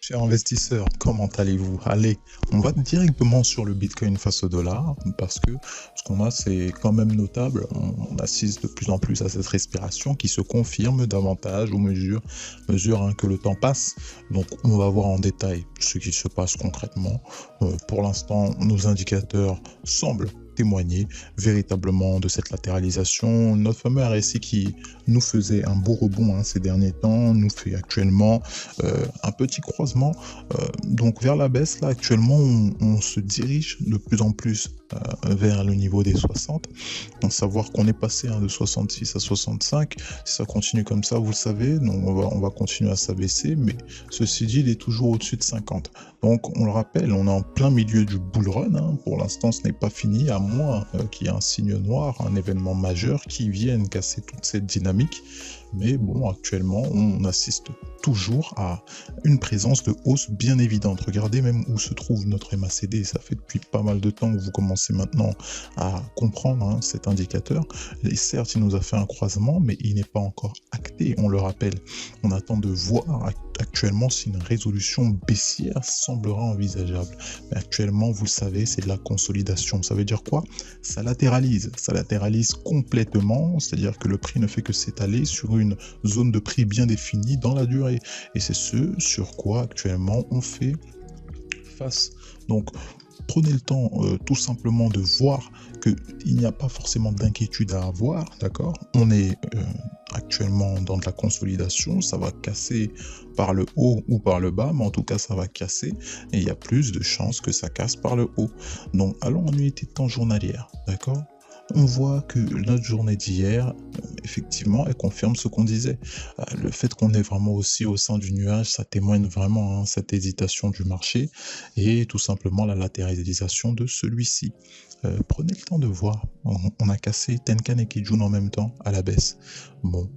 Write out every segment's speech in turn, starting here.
Chers investisseurs, comment allez-vous? Allez, on va directement sur le Bitcoin face au dollar parce que ce qu'on a, c'est quand même notable. On assiste de plus en plus à cette respiration qui se confirme davantage au mesure que le temps passe. Donc, on va voir en détail ce qui se passe concrètement. Pour l'instant, nos indicateurs semblent témoigner véritablement de cette latéralisation. Notre fameux RSI qui nous faisait un beau rebond ces derniers temps nous fait actuellement un petit croisement donc vers la baisse. Là actuellement on se dirige de plus en plus vers le niveau des 60. Donc savoir qu'on est passé de 66 à 65, si ça continue comme ça, vous le savez, donc on va continuer à s'abaisser, mais ceci dit, il est toujours au-dessus de 50. Donc on le rappelle, on est en plein milieu du bull run. Pour l'instant, ce n'est pas fini, à moins qu'il y ait un signe noir, un événement majeur qui vienne casser toute cette dynamique. Mais bon, actuellement, on assiste toujours à une présence de hausse bien évidente. Regardez même où se trouve notre MACD. Ça fait depuis pas mal de temps que vous commencez maintenant à comprendre cet indicateur. Et certes, il nous a fait un croisement, mais il n'est pas encore acté, on le rappelle. On attend de voir actuellement si une résolution baissière semblera envisageable. Mais actuellement, vous le savez, c'est de la consolidation. Ça veut dire quoi? Ça latéralise complètement, c'est-à-dire que le prix ne fait que s'étaler sur une zone de prix bien définie dans la durée. Et c'est ce sur quoi actuellement on fait face. Donc, prenez le temps tout simplement de voir qu'il n'y a pas forcément d'inquiétude à avoir, d'accord? On est actuellement dans de la consolidation, ça va casser par le haut ou par le bas, mais en tout cas ça va casser et il y a plus de chances que ça casse par le haut. Donc allons en unité de temps journalière, d'accord? On voit que notre journée d'hier, effectivement, elle confirme ce qu'on disait. Le fait qu'on est vraiment aussi au sein du nuage, ça témoigne vraiment cette hésitation du marché et tout simplement la latéralisation de celui-ci. Prenez le temps de voir. On a cassé Tenkan et Kijun en même temps à la baisse. Bon.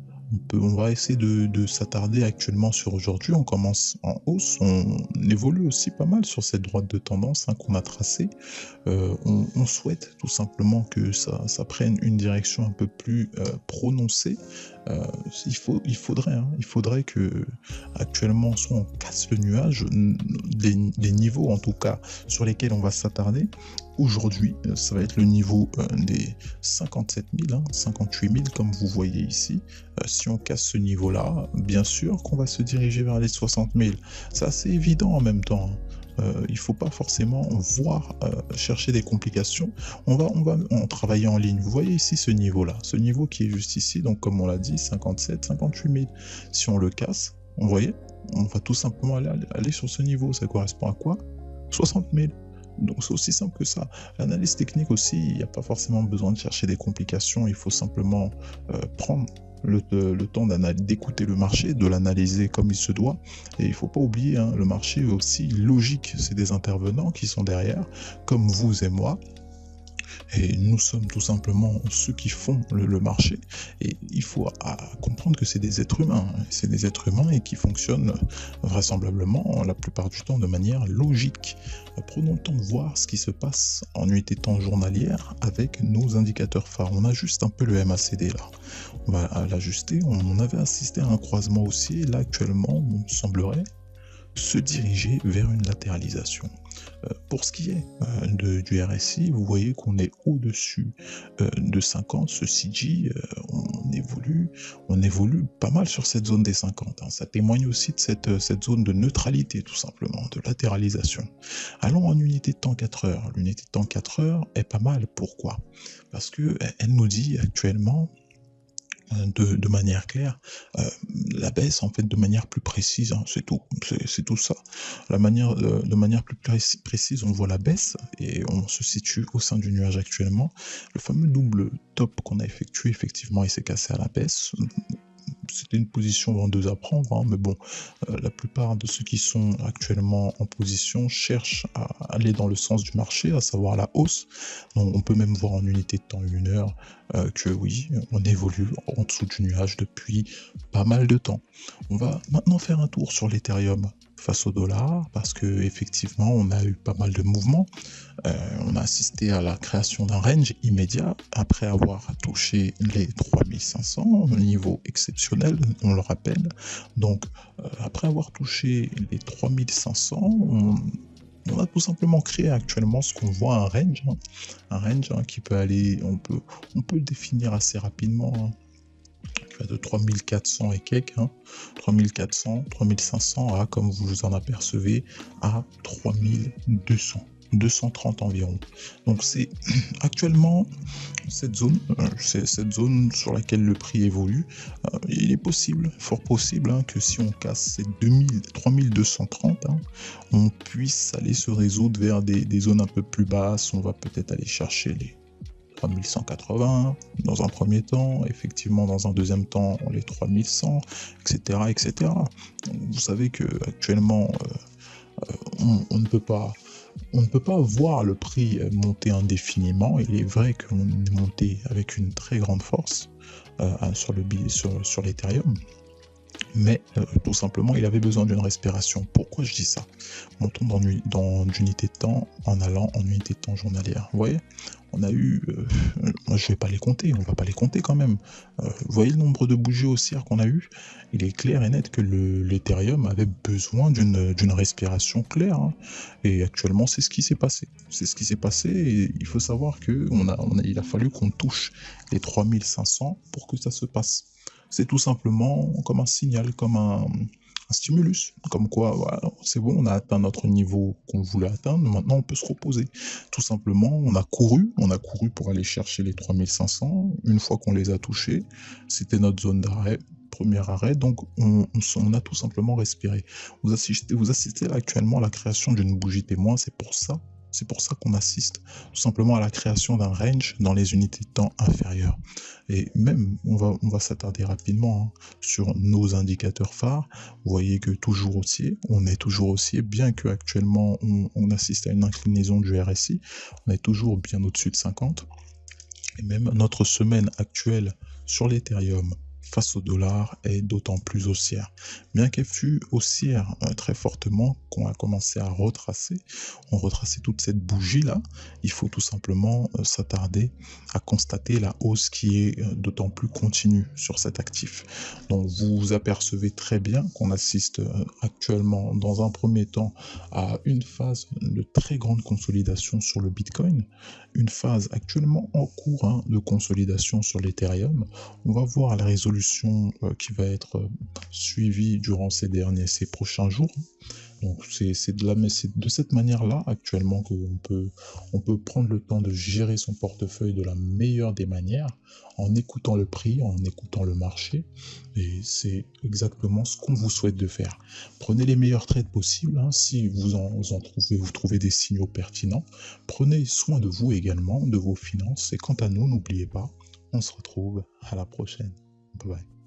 On va essayer de s'attarder actuellement sur aujourd'hui. On commence en hausse, on évolue aussi pas mal sur cette droite de tendance qu'on a tracée. On souhaite tout simplement que ça prenne une direction un peu plus prononcée. Il faudrait que actuellement soit on casse le nuage, les niveaux en tout cas sur lesquels on va s'attarder. Aujourd'hui, ça va être le niveau des 57 000, 58 000 comme vous voyez ici. Si on casse ce niveau-là, bien sûr qu'on va se diriger vers les 60 000. C'est assez évident en même temps. Il ne faut pas forcément chercher des complications. On va en travailler en ligne. Vous voyez ici ce niveau-là, ce niveau qui est juste ici, donc comme on l'a dit, 57, 58 000. Si on le casse, vous voyez, on va tout simplement aller sur ce niveau. Ça correspond à quoi? 60 000. Donc c'est aussi simple que ça. L'analyse technique aussi, il n'y a pas forcément besoin de chercher des complications, il faut simplement prendre le temps d'écouter le marché, de l'analyser comme il se doit. Et il ne faut pas oublier, le marché est aussi logique, c'est des intervenants qui sont derrière, comme vous et moi. Et nous sommes tout simplement ceux qui font le marché. Et il faut comprendre que c'est des êtres humains. C'est des êtres humains et qui fonctionnent vraisemblablement la plupart du temps de manière logique. Prenons le temps de voir ce qui se passe en unité de temps journalière avec nos indicateurs phares. On ajuste un peu le MACD là. On va l'ajuster. On avait assisté à un croisement aussi. Et là actuellement, il semblerait se diriger vers une latéralisation. Pour ce qui est du RSI, vous voyez qu'on est au-dessus de 50. Ceci dit, on évolue pas mal sur cette zone des 50. Ça témoigne aussi de cette zone de neutralité, tout simplement, de latéralisation. Allons en unité de temps 4 heures. L'unité de temps 4 heures est pas mal. Pourquoi? Parce qu'elle nous dit actuellement de manière claire, la baisse en fait de manière plus précise, c'est tout ça. De manière plus précise, on voit la baisse et on se situe au sein du nuage actuellement. Le fameux double top qu'on a effectué, effectivement, il s'est cassé à la baisse. C'était une position vendeuse à prendre, mais bon, la plupart de ceux qui sont actuellement en position cherchent à aller dans le sens du marché, à savoir la hausse. Donc, on peut même voir en unité de temps 1 heure que oui, on évolue en dessous du nuage depuis pas mal de temps. On va maintenant faire un tour sur l'Ethereum face au dollar parce que effectivement on a eu pas mal de mouvements. On a assisté à la création d'un range immédiat après avoir touché les 3500, un niveau exceptionnel, on le rappelle. Donc, après avoir touché les 3500, on a tout simplement créé actuellement ce qu'on voit un range qui peut aller, on peut le définir assez rapidement, qui va de 3400 et quelques, 3400, 3500 à, comme vous vous en apercevez, à 3200. 230 environ. Donc c'est actuellement cette zone sur laquelle le prix évolue. Il est possible, fort possible, que si on casse ces 3230, on puisse aller se résoudre vers des zones un peu plus basses. On va peut-être aller chercher les 3180 dans un premier temps, effectivement dans un deuxième temps les 3100, etc., etc. Vous savez que actuellement on ne peut pas voir le prix monter indéfiniment. Il est vrai qu'on est monté avec une très grande force sur l'Ethereum, mais tout simplement il avait besoin d'une respiration. Pourquoi je dis ça? Montons d'unité de temps en allant en unité de temps journalière. Vous voyez, on a eu, moi je vais pas les compter, on va pas les compter quand même. Vous voyez le nombre de bougies haussières qu'on a eu? Il est clair et net que l'Ethereum avait besoin d'une respiration claire, et actuellement c'est ce qui s'est passé. C'est ce qui s'est passé, et il faut savoir que il a fallu qu'on touche les 3500 pour que ça se passe. C'est tout simplement comme un signal, comme un stimulus, comme quoi voilà, c'est bon, on a atteint notre niveau qu'on voulait atteindre, maintenant on peut se reposer. Tout simplement, on a couru pour aller chercher les 3500, une fois qu'on les a touchés, c'était notre zone d'arrêt, premier arrêt, donc on a tout simplement respiré. Vous assistez là actuellement à la création d'une bougie témoin, c'est pour ça qu'on assiste tout simplement à la création d'un range dans les unités de temps inférieures. Et même, on va s'attarder rapidement sur nos indicateurs phares. Vous voyez que on est toujours haussier, bien que actuellement on assiste à une inclinaison du RSI, on est toujours bien au-dessus de 50. Et même notre semaine actuelle sur l'Ethereum face au dollar est d'autant plus haussière. Bien qu'elle fût haussière très fortement, qu'on a commencé à retracer, toute cette bougie-là, il faut tout simplement s'attarder à constater la hausse qui est d'autant plus continue sur cet actif. Donc vous apercevez très bien qu'on assiste actuellement dans un premier temps à une phase de très grande consolidation sur le Bitcoin, une phase actuellement en cours de consolidation sur l'Ethereum. On va voir la résolution qui va être suivie durant ces prochains jours. Donc c'est de cette manière-là actuellement on peut prendre le temps de gérer son portefeuille de la meilleure des manières, en écoutant le prix, en écoutant le marché, et c'est exactement ce qu'on vous souhaite de faire. Prenez les meilleurs trades possibles, si vous trouvez des signaux pertinents. Prenez soin de vous également, de vos finances, et quant à nous, n'oubliez pas, on se retrouve à la prochaine. Bye bye.